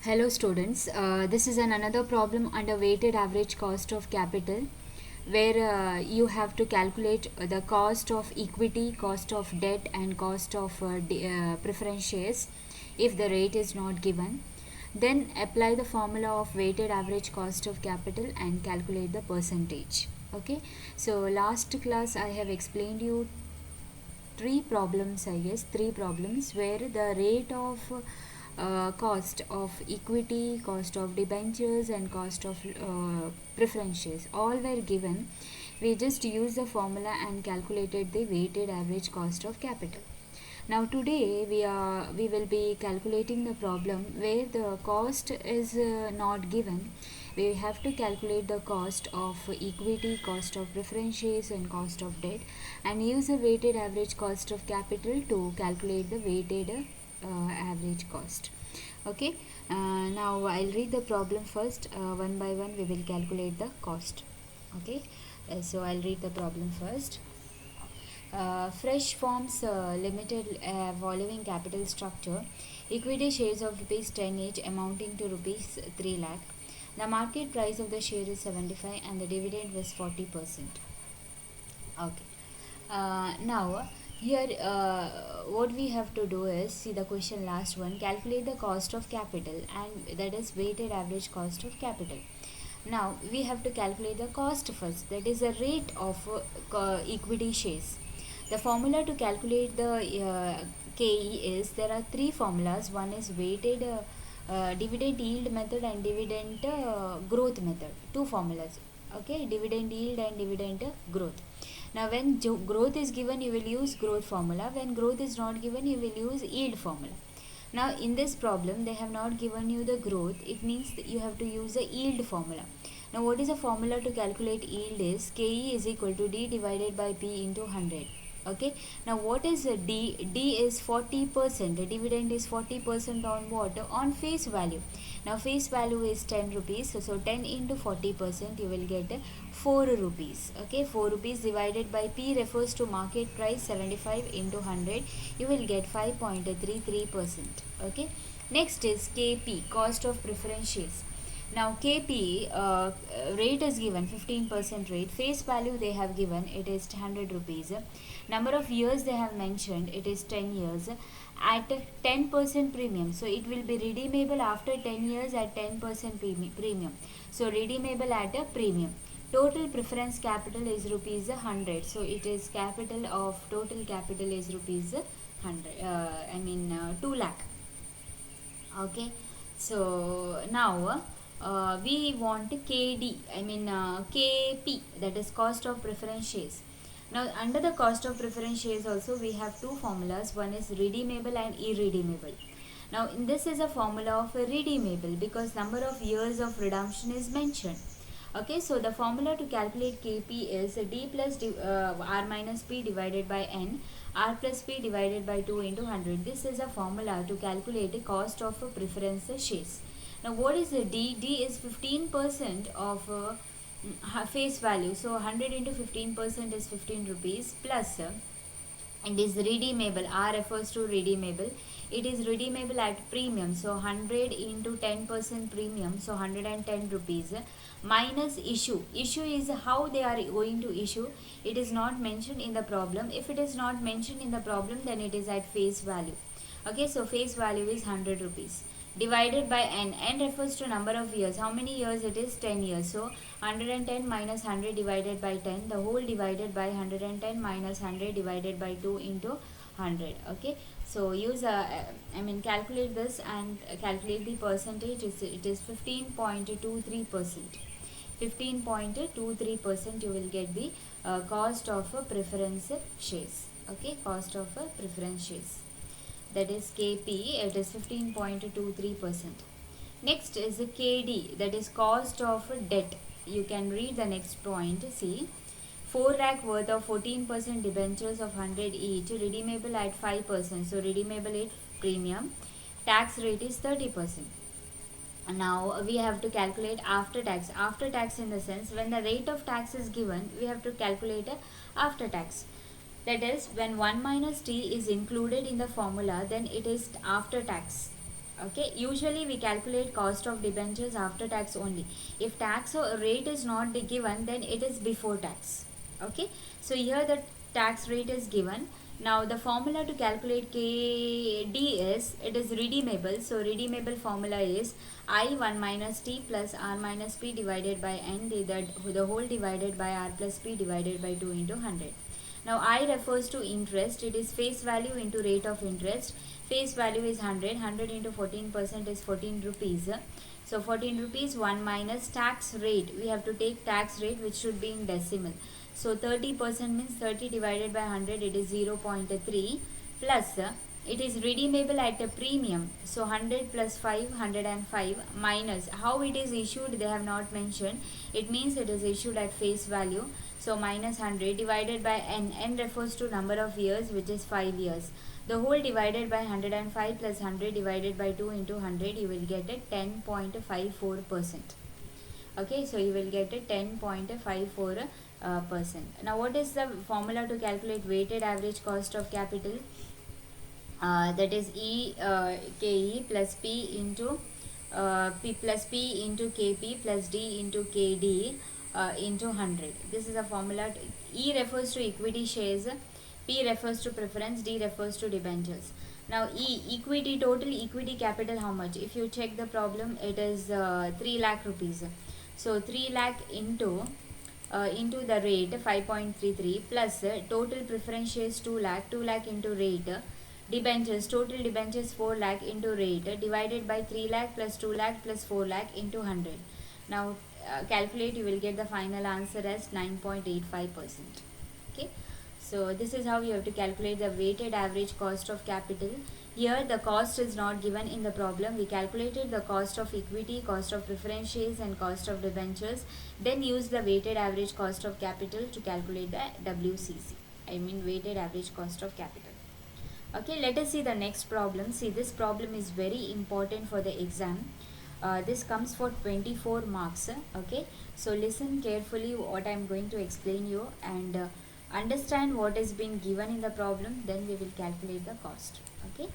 Hello students, this is another problem under weighted average cost of capital where you have to calculate the cost of equity, cost of debt and cost of preference shares if the rate is not given. Then apply the formula of weighted average cost of capital and calculate the percentage. Okay, so last class I have explained you three problems where the rate of cost of equity, cost of debentures and cost of preference shares all were given. We just used the formula and calculated the weighted average cost of capital. Now today we will be calculating the problem where the cost is not given. We have to calculate the cost of equity, cost of preference shares and cost of debt and use the weighted average cost of capital to calculate the weighted average cost. Okay, now I'll read the problem first. One by one we will calculate the cost. Okay, so I'll read the problem first. Fresh Farms Limited following capital structure, equity shares of rupees 10 each amounting to rupees 3 lakh. The market price of the share is 75 and the dividend was 40%. Okay. Now here what we have to do is see the question last one, calculate the cost of capital, and that is weighted average cost of capital. Now we have to calculate the cost first, that is the rate of equity shares. The formula to calculate the KE is, there are three formulas. One is weighted dividend yield method and dividend growth method. Two formulas. Okay, dividend yield and dividend growth. Now when growth is given, you will use growth formula. When growth is not given, you will use yield formula. Now in this problem they have not given you the growth, it means that you have to use the yield formula. Now what is the formula to calculate yield is KE is equal to D divided by P into 100. Okay, now what is D? D is 40%. The dividend is 40% on what? On face value. Now face value is 10 rupees, so 10 into 40% you will get 4 rupees. Okay, 4 rupees divided by P refers to market price, 75 into 100 you will get 5.33%. Okay, next is KP, cost of preference shares. Now KP rate is given 15% rate, face value they have given it is 100 rupees, number of years they have mentioned it is 10 years at 10% premium, so it will be redeemable after 10 years at 10% premium, so redeemable at a premium. Total preference capital is rupees 100, so it is capital of total capital is rupees 100 2 lakh. Okay, so now we want KD, KP, that is cost of preference shares. Now under the cost of preference shares also we have two formulas, one is redeemable and irredeemable. Now in this is a formula of redeemable because number of years of redemption is mentioned. Okay, so the formula to calculate KP is D plus R minus P divided by N, R plus P divided by 2 into 100. This is a formula to calculate the cost of preference shares. Now what is the D? D is 15% of face value. So 100 into 15% is 15 rupees plus it is redeemable. R refers to redeemable. It is redeemable at premium, so 100 into 10% premium, so 110 rupees minus issue. Issue is how they are going to issue. It is not mentioned in the problem. If it is not mentioned in the problem, then it is at face value. Okay, so face value is 100 rupees divided by n. N refers to number of years. How many years it is? 10 years. So 110 minus 100 divided by 10, the whole divided by 110 minus 100 divided by 2 into 100. Okay, so use calculate this and calculate the percentage. It is 15.23%. 15.23% you will get the cost of preference shares. Okay, cost of preference shares, that is KP, it is 15.23%. Next is KD, that is cost of debt. You can read the next point. See, 4 lakh worth of 14% debentures of 100 each, redeemable at 5%, so redeemable at premium. Tax rate is 30%. Now we have to calculate after tax. After tax in the sense, when the rate of tax is given, we have to calculate after tax. That is, when 1 minus t is included in the formula, then it is after tax. Okay, usually we calculate cost of debentures after tax only. If tax rate is not given, then it is before tax. Okay, so here the tax rate is given. Now the formula to calculate KD is, it is redeemable. So redeemable formula is I1 minus T plus R minus P divided by N, the whole divided by R plus P divided by 2 into 100. Now I refers to interest. It is face value into rate of interest. Face value is 100. 100 into 14% is 14 rupees. So 14 rupees 1 minus tax rate. We have to take tax rate which should be in decimal. So 30% means 30 divided by 100, it is 0.3 plus it is redeemable at a premium. So 100 plus 5, 105 minus how it is issued they have not mentioned. It means it is issued at face value. So minus 100 divided by n. N refers to number of years, which is 5 years. The whole divided by 105 plus 100 divided by 2 into 100, you will get a 10.54%. Okay, so you will get a 10.54%. Now what is the formula to calculate weighted average cost of capital? That is KE plus P into KP plus D into KD into 100. This is a formula. E refers to equity shares, P refers to preference, D refers to debentures. Now equity, total equity capital, how much? If you check the problem, it is 3 lakh rupees. So 3 lakh into the rate 5.33 plus total preference shares 2 lakh, 2 lakh into rate, debentures, total debentures 4 lakh into rate divided by 3 lakh plus 2 lakh plus 4 lakh into 100. Now calculate, you will get the final answer as 9.85%. Okay, so this is how you have to calculate the weighted average cost of capital. Here the cost is not given in the problem. We calculated the cost of equity, cost of preference shares and cost of debentures, then use the weighted average cost of capital to calculate the WCC, I mean weighted average cost of capital. Okay, let us see the next problem. See, this problem is very important for the exam. This comes for 24 marks. Okay, so listen carefully what I am going to explain you, and understand what is being given in the problem, then we will calculate the cost. Okay,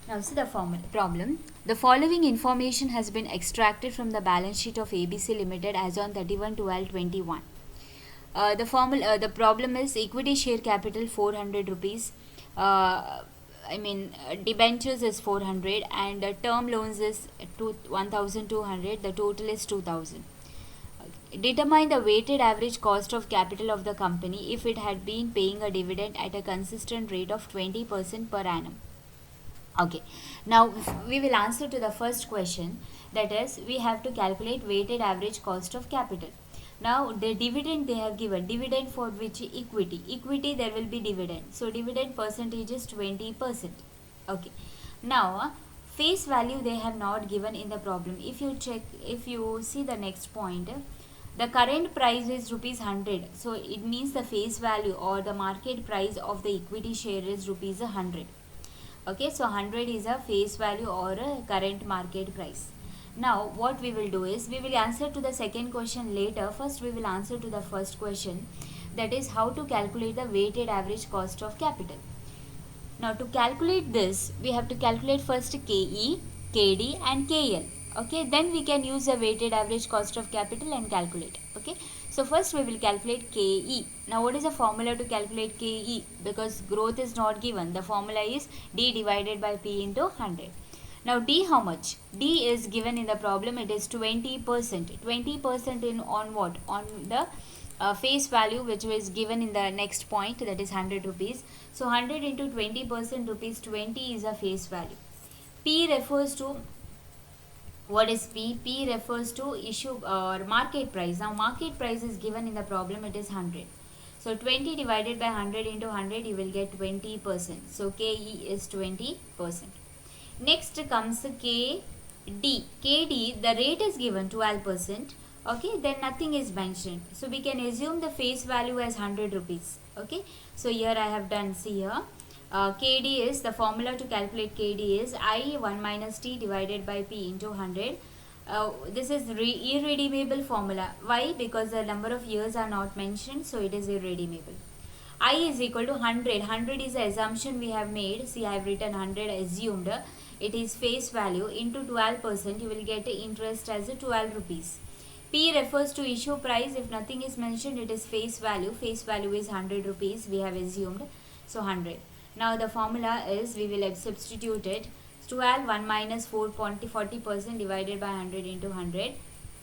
now see the problem. The following information has been extracted from the balance sheet of ABC Limited as on 31/12/21. The problem is equity share capital 400 rupees. Debentures is 400 and term loans is 1,200. The total is 2,000. Determine the weighted average cost of capital of the company if it had been paying a dividend at a consistent rate of 20% per annum. Okay, now we will answer to the first question, that is we have to calculate weighted average cost of capital. Now the dividend they have given, dividend for which? Equity there will be dividend, so dividend percentage is 20%. Okay, now face value they have not given in the problem. If you see the next point, the current price is rupees 100, so it means the face value or the market price of the equity share is rupees 100. Okay, so 100 is a face value or a current market price. Now what we will do is we will answer to the second question later. First we will answer to the first question, that is how to calculate the weighted average cost of capital. Now to calculate this, we have to calculate first KE, KD and KL. Okay, then we can use the weighted average cost of capital and calculate. Okay, so first we will calculate KE. Now what is the formula to calculate KE? Because growth is not given, the formula is D divided by P into 100. Now D how much? D is given in the problem, it is 20%. 20% in on what? On the face value which was given in the next point, that is 100 rupees. So 100 into 20% rupees 20 is a face value. P refers to, what is P? P refers to issue or market price. Now market price is given in the problem, it is 100. So 20 divided by 100 into 100, you will get 20%. So KE is 20%. Next comes KD. KD, the rate is given 12%. Okay, then nothing is mentioned. So we can assume the face value as 100 rupees. Okay, so here I have done, see here. KD is, the formula to calculate KD is I1 minus T divided by P into 100. This is irredeemable formula. Why? Because the number of years are not mentioned, so it is irredeemable. I is equal to 100. 100 is the assumption we have made. See, I have written 100 assumed. it is face value, into 12%, you will get interest as a 12 rupees. P refers to issue price. If nothing is mentioned, it is face value. Face value is 100 rupees, we have assumed. So 100. Now the formula is, we will substitute it. 12, 1 minus 40% divided by 100 into 100.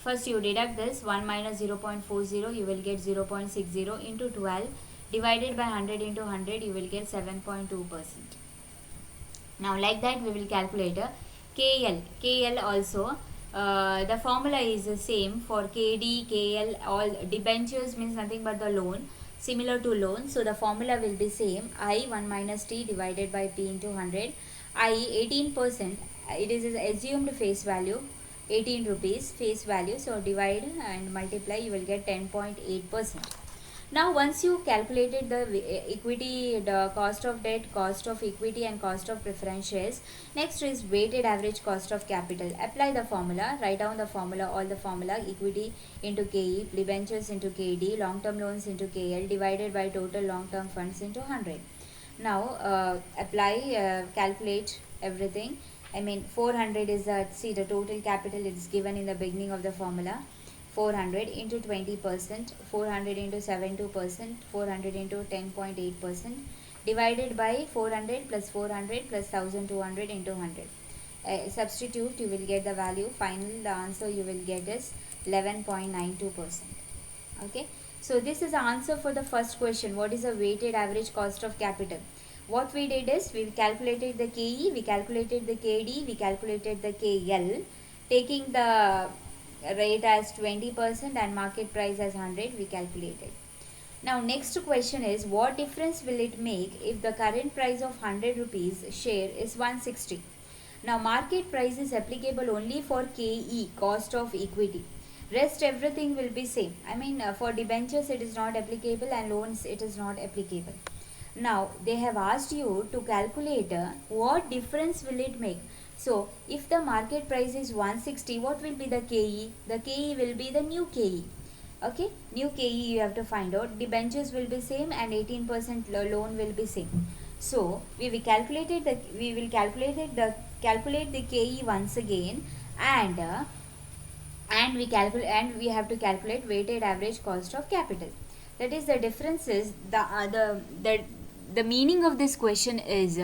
First you deduct this, 1 minus 0.40, you will get 0.60 into 12. Divided by 100 into 100, you will get 7.2%. Now like that we will calculate KL. KL also, the formula is the same for KD, KL, all debentures means nothing but the loan, similar to loan. So the formula will be same, I 1 minus T divided by P into 100. I 18%, it is assumed face value, 18 rupees face value. So divide and multiply, you will get 10.8%. Now once you calculated the equity, the cost of debt, cost of equity and cost of preference shares, next is weighted average cost of capital. Apply the formula, write down the formula, all the formula, equity into KE, debentures into KD, long term loans into KL divided by total long term funds into 100. Now apply, calculate everything. I mean 400 is the total capital is given in the beginning of the formula. 400 into 20%, 400 into 72%, 400 into 10.8%, divided by 400 plus 400 plus 1200 into 100. Substitute, you will get the value. Finally, the answer you will get is 11.92%. Okay. So this is the answer for the first question. What is the weighted average cost of capital? What we did is, we calculated the KE, we calculated the KD, we calculated the KL, taking the rate as 20% and market price as 100, we calculated. Now next question is, what difference will it make if the current price of 100 rupees share is 160? Now market price is applicable only for KE, cost of equity. Rest everything will be same. I mean for debentures it is not applicable and loans it is not applicable. Now they have asked you to calculate what difference will it make. So if the market price is 160, what will be the KE? The KE will be the new KE. Okay, new KE you have to find out. Debentures will be same and 18% loan will be same. So we will calculate the KE once again, and we have to calculate weighted average cost of capital. That is, the difference is the meaning of this question is,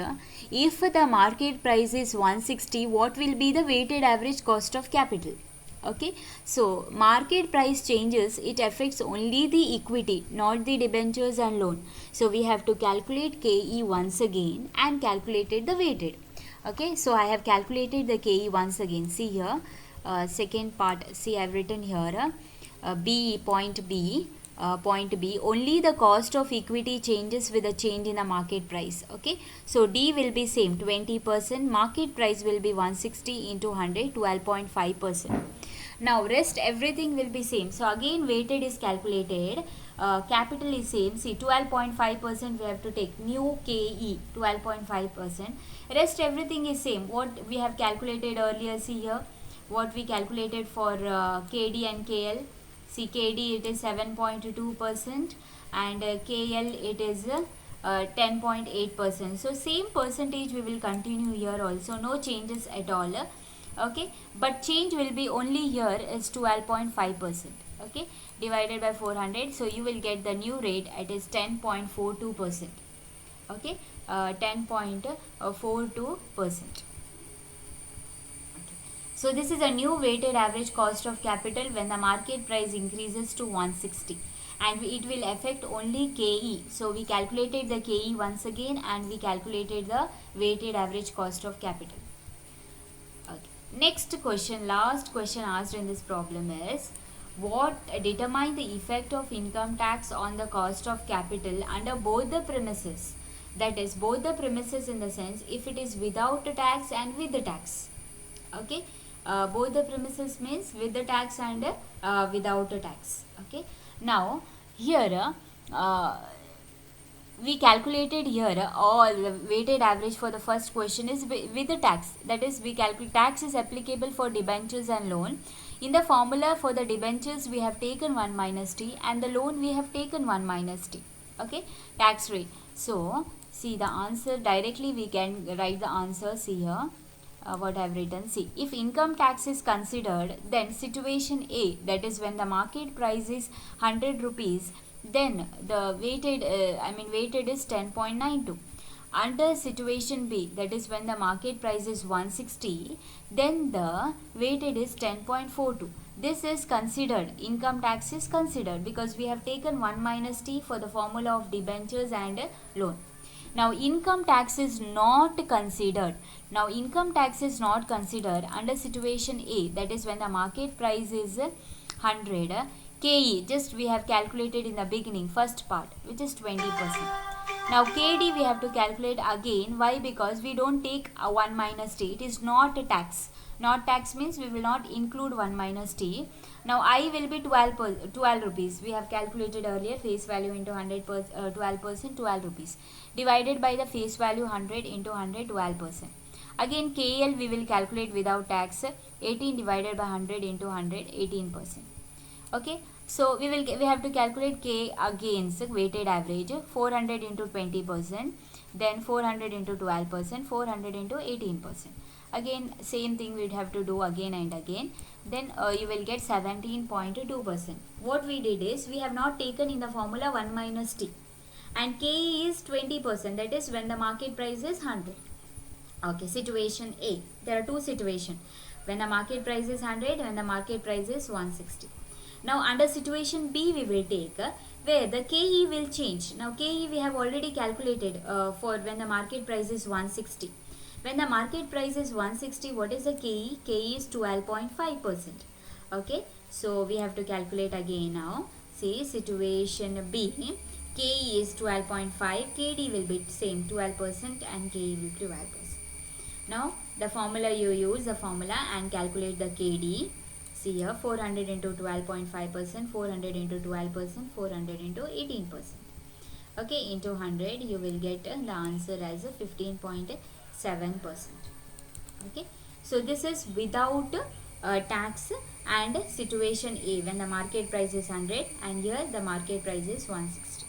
if the market price is 160, what will be the weighted average cost of capital? Okay, so market price changes, it affects only the equity, not the debentures and loan. So we have to calculate KE once again and calculated the weighted. Okay, so I have calculated the KE once again. See here, second part, see I have written here, point B, only the cost of equity changes with the change in the market price. Okay, so D will be same, 20%, market price will be 160 into 100, 12.5%. Now rest everything will be same. So again weighted is calculated, capital is same. See 12.5% we have to take, new KE 12.5%. Rest everything is same. What we have calculated earlier, see here, what we calculated for KD and KL. See KD it is 7.2% and KL it is 10.8%. So same percentage we will continue here also, no changes at all. Okay, but change will be only here is 12.5%. Okay, divided by 400, so you will get the new rate, it is 10.42%. Okay, 10.42%. So this is a new weighted average cost of capital when the market price increases to 160, and it will affect only KE. So we calculated the KE once again and we calculated the weighted average cost of capital. Okay. Next question, last question asked in this problem is, what determine the effect of income tax on the cost of capital under both the premises? That is, both the premises in the sense if it is without a tax and with the tax. Okay, both the premises means with the tax and without a tax. Okay, now here we calculated here all the weighted average for the first question is with the tax. That is, we calculate tax is applicable for debentures and loan. In the formula for the debentures we have taken 1 minus T and the loan we have taken 1 minus T. Okay, tax rate. So see the answer directly, we can write the answer. See here, what I have written. See, if income tax is considered, then situation A, that is when the market price is 100 rupees, then the weighted is 10.92. Under situation B, that is when the market price is 160, then the weighted is 10.42. This is considered, income tax is considered, because we have taken 1 minus T for the formula of debentures and loan. Now income tax is not considered. Now income tax is not considered under situation A, that is when the market price is 100. KE, just we have calculated in the beginning, first part, which is 20%. Now KD we have to calculate again. Why? Because we don't take a 1 minus T. It is not a tax. Not tax means we will not include 1 minus T. Now I will be 12 rupees. We have calculated earlier, face value into 12%, 12 rupees. Divided by the face value 100 into 100, 12%. Again KL we will calculate without tax, 18 divided by 100 into 100, 18%. Okay, so we have to calculate K against weighted average, 400 into 20%, then 400 into 12%, 400 into 18%. Again same thing we have to do again and again. Then you will get 17.2%. What we did is, we have not taken in the formula 1 minus T, and K is 20%, that is when the market price is 100. Okay, situation A, there are two situations, when the market price is 100, when the market price is 160. Now under situation B we will take where the KE will change. Now KE we have already calculated for when the market price is 160. When the market price is 160, what is the KE? KE is 12.5%. Okay, so we have to calculate again now. See, situation B, KE is 12.5, KD will be same 12% and KE will be 12%. Now the formula, you use the formula and calculate the KD. See here, 400 into 12.5%, 400 into 12%, 400 into 18%. Okay, into 100 you will get the answer as 15.7%. Okay, so this is without tax and situation A, when the market price is 100 and here the market price is 160.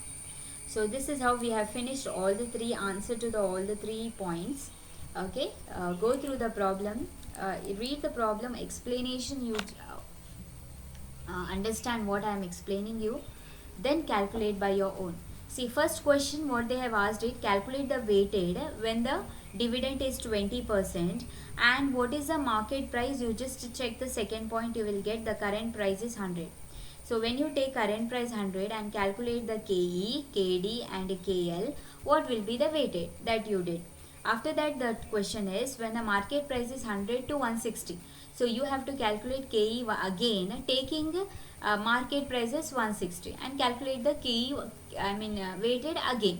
So this is how we have finished all the three answer to all the 3 points. Okay, go through the problem, read the problem explanation, you understand what I am explaining you, then calculate by your own. See, first question what they have asked it, calculate the weighted when the dividend is 20% and what is the market price. You just check the second point, you will get the current price is 100. So when you take current price 100 and calculate the KE, KD and KL, what will be the weighted that you did. After that, the question is when the market price is 100 to 160. So you have to calculate KE again, taking market price is 160 and calculate the KE, weighted again.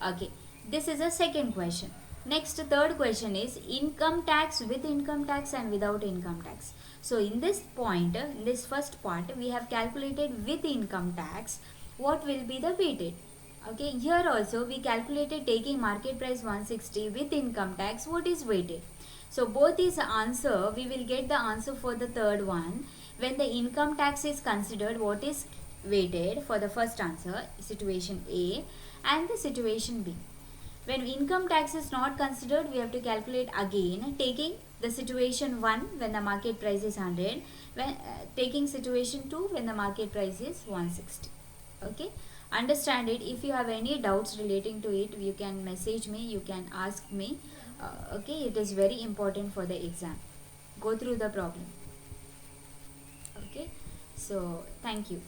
Okay, this is a second question. Next, third question is income tax with income tax and without income tax. So in this point, in this first part, we have calculated with income tax, what will be the weighted. Okay, here also we calculated taking market price 160 with income tax, what is weighted. So both is answer, we will get the answer for the third one. When the income tax is considered, what is weighted for the first answer, situation A, and the situation B. When income tax is not considered, we have to calculate again, taking the situation 1 when the market price is 100, when taking situation 2 when the market price is 160. Okay, understand it. If you have any doubts relating to it, you can message me, you can ask me. Okay, it is very important for the exam. Go through the problem. Okay, so thank you.